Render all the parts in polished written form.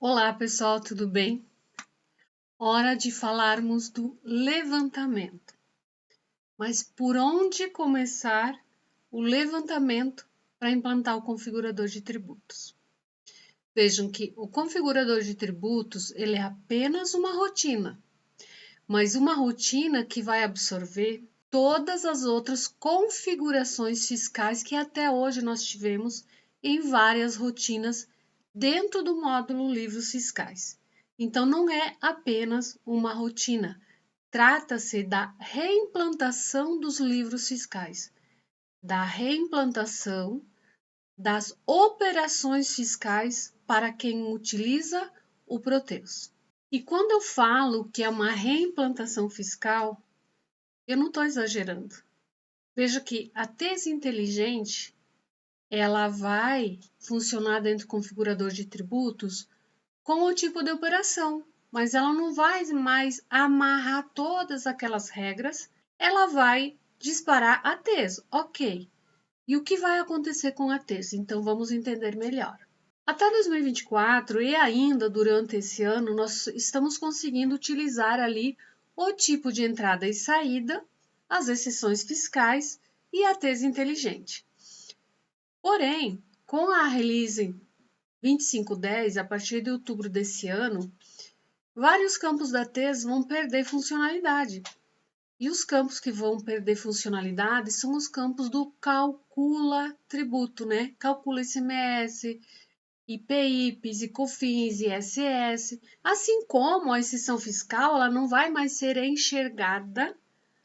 Olá, pessoal, tudo bem? Hora de falarmos do levantamento. Mas por onde começar o levantamento para implantar o configurador de tributos? Vejam que o configurador de tributos, ele é apenas uma rotina, mas uma rotina que vai absorver todas as outras configurações fiscais que até hoje nós tivemos em várias rotinas dentro do módulo Livros Fiscais. Então, não é apenas uma rotina, trata-se da reimplantação dos livros fiscais, da reimplantação das operações fiscais para quem utiliza o Proteus. E quando eu falo que é uma reimplantação fiscal, eu não estou exagerando. Veja que a tese inteligente ela vai funcionar dentro do configurador de tributos com o tipo de operação, mas ela não vai mais amarrar todas aquelas regras, ela vai disparar a tese, ok. E o que vai acontecer com a tese? Então vamos entender melhor. Até 2024 e ainda durante esse ano, nós estamos conseguindo utilizar ali o tipo de entrada e saída, as exceções fiscais e a tese inteligente. Porém, com a release 2510, a partir de outubro desse ano, vários campos da tese vão perder funcionalidade. E os campos que vão perder funcionalidade são os campos do calcula tributo, né? Calcula ICMS, IPI, PIS e COFINS, ISS, assim como a exceção fiscal, ela não vai mais ser enxergada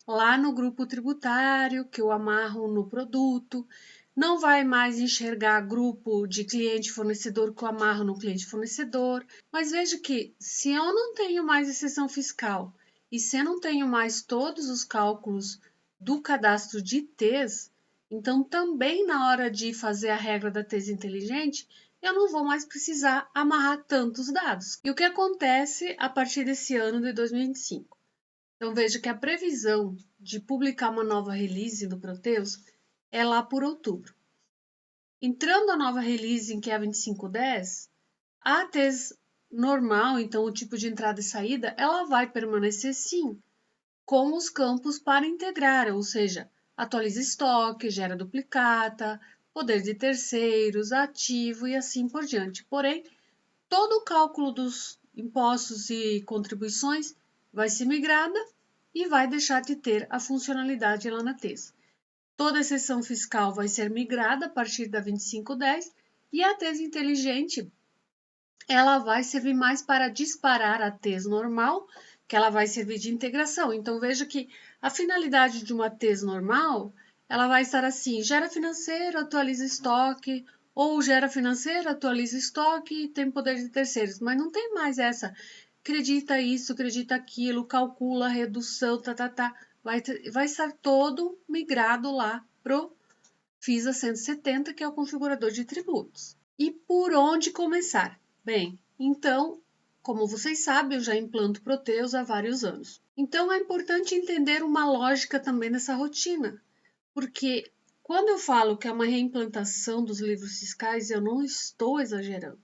lá no grupo tributário que eu amarro no produto, não vai mais enxergar grupo de cliente fornecedor que eu amarro no cliente fornecedor, mas veja que se eu não tenho mais exceção fiscal e se eu não tenho mais todos os cálculos do cadastro de TES, então também na hora de fazer a regra da TES inteligente, eu não vou mais precisar amarrar tantos dados. E o que acontece a partir desse ano de 2025? Então veja que a previsão de publicar uma nova release do Proteus é lá por outubro. Entrando a nova release, que é a 2510, a TES normal, então o tipo de entrada e saída, ela vai permanecer sim, com os campos para integrar, ou seja, atualiza estoque, gera duplicata, poder de terceiros, ativo e assim por diante. Porém, todo o cálculo dos impostos e contribuições vai ser migrada e vai deixar de ter a funcionalidade lá na TES. Toda exceção fiscal vai ser migrada a partir da 2510 e a TES inteligente ela vai servir mais para disparar a TES normal, que ela vai servir de integração. Então veja que a finalidade de uma TES normal, ela vai estar assim: gera financeiro, atualiza estoque, ou gera financeiro, atualiza estoque e tem poder de terceiros. Mas não tem mais essa acredita isso, acredita aquilo, calcula a redução, tá. Vai estar todo migrado lá pro FISA 170, que é o configurador de tributos. E por onde começar? Bem, então, como vocês sabem, eu já implanto Proteus há vários anos. Então é importante entender uma lógica também nessa rotina, porque quando eu falo que é uma reimplantação dos livros fiscais, eu não estou exagerando.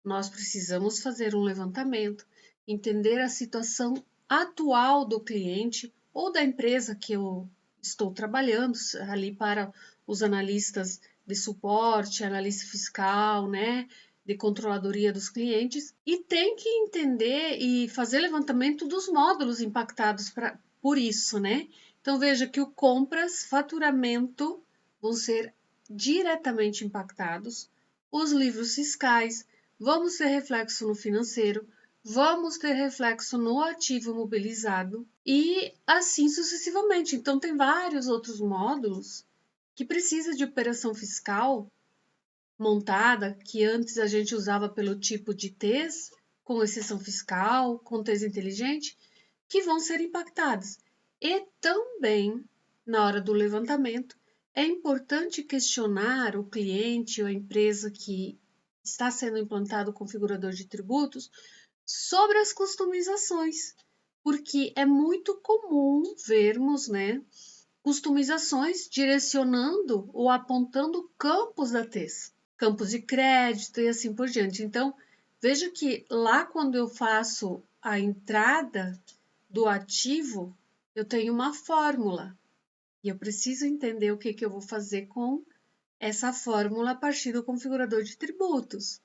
Nós precisamos fazer um levantamento, entender a situação atual do cliente ou da empresa que eu estou trabalhando ali para os analistas de suporte, analista fiscal, né, de controladoria dos clientes, e tem que entender e fazer levantamento dos módulos impactados por isso, né? Então veja que o compras, faturamento vão ser diretamente impactados, os livros fiscais, vamos ter reflexo no financeiro, vamos ter reflexo no ativo mobilizado e assim sucessivamente. Então, tem vários outros módulos que precisa de operação fiscal montada, que antes a gente usava pelo tipo de TES, com exceção fiscal, com TES inteligente, que vão ser impactadas. E também, na hora do levantamento, é importante questionar o cliente ou a empresa que está sendo implantado o configurador de tributos sobre as customizações, porque é muito comum vermos, né, customizações direcionando ou apontando campos da TES, campos de crédito e assim por diante. Então, Veja que lá quando eu faço a entrada do ativo, eu tenho uma fórmula e eu preciso entender o que eu vou fazer com essa fórmula a partir do configurador de tributos.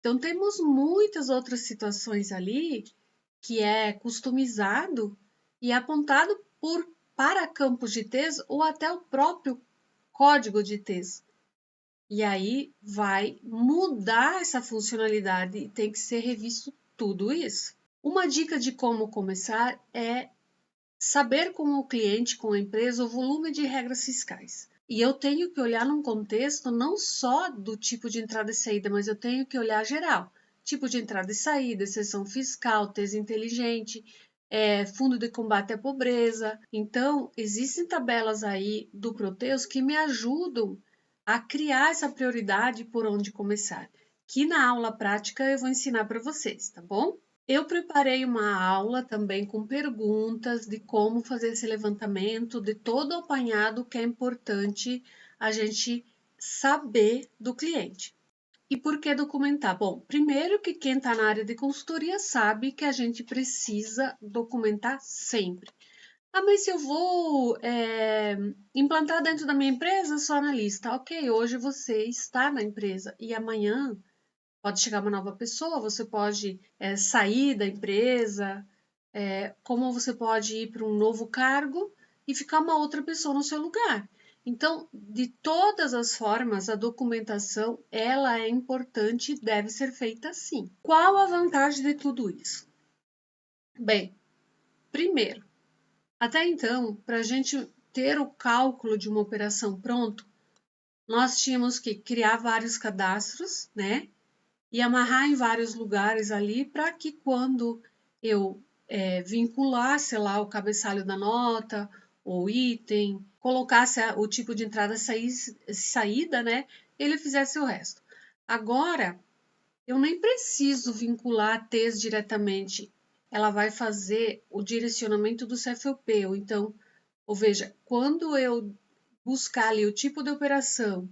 Então, temos muitas outras situações ali que é customizado e apontado para campos de texto ou até o próprio código de texto. E aí vai mudar essa funcionalidade e tem que ser revisto tudo isso. Uma dica de como começar é saber com o cliente, com a empresa, o volume de regras fiscais. E eu tenho que olhar num contexto não só do tipo de entrada e saída, mas eu tenho que olhar geral. Tipo de entrada e saída, exceção fiscal, TES inteligente, fundo de combate à pobreza. Então, existem tabelas aí do Proteus que me ajudam a criar essa prioridade por onde começar, que na aula prática eu vou ensinar para vocês, tá bom? Eu preparei uma aula também com perguntas de como fazer esse levantamento, de todo o apanhado que é importante a gente saber do cliente. E por que documentar? Bom, primeiro que quem está na área de consultoria sabe que a gente precisa documentar sempre. Ah, mas se eu vou implantar dentro da minha empresa, sou analista. Ok, hoje você está na empresa e amanhã pode chegar uma nova pessoa, você pode sair da empresa, como você pode ir para um novo cargo e ficar uma outra pessoa no seu lugar. Então, de todas as formas, a documentação ela é importante e deve ser feita assim. Qual a vantagem de tudo isso? Bem, primeiro, até então, para a gente ter o cálculo de uma operação pronto, nós tínhamos que criar vários cadastros, né? E amarrar em vários lugares ali para que quando eu vinculasse lá o cabeçalho da nota, ou item, colocasse o tipo de entrada e saída, né? Ele fizesse o resto. Agora, eu nem preciso vincular a TES diretamente. Ela vai fazer o direcionamento do CFOP, ou veja, quando eu buscar ali o tipo de operação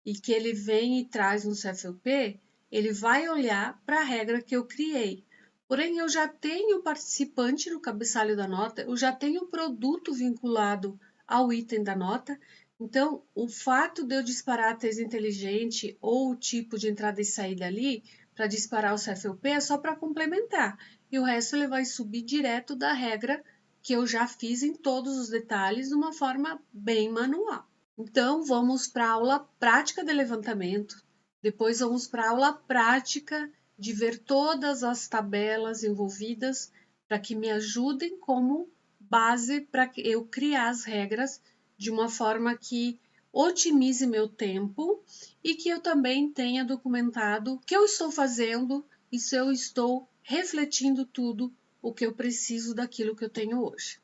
e que ele vem e traz no CFOP, ele vai olhar para a regra que eu criei. Porém, eu já tenho o participante no cabeçalho da nota, eu já tenho o produto vinculado ao item da nota. Então, o fato de eu disparar a tese inteligente ou o tipo de entrada e saída ali para disparar o CFOP é só para complementar. E o resto ele vai subir direto da regra que eu já fiz em todos os detalhes de uma forma bem manual. Então, vamos para a aula prática de levantamento, depois vamos para a aula prática de ver todas as tabelas envolvidas para que me ajudem como base para eu criar as regras de uma forma que otimize meu tempo e que eu também tenha documentado o que eu estou fazendo e se eu estou refletindo tudo o que eu preciso daquilo que eu tenho hoje.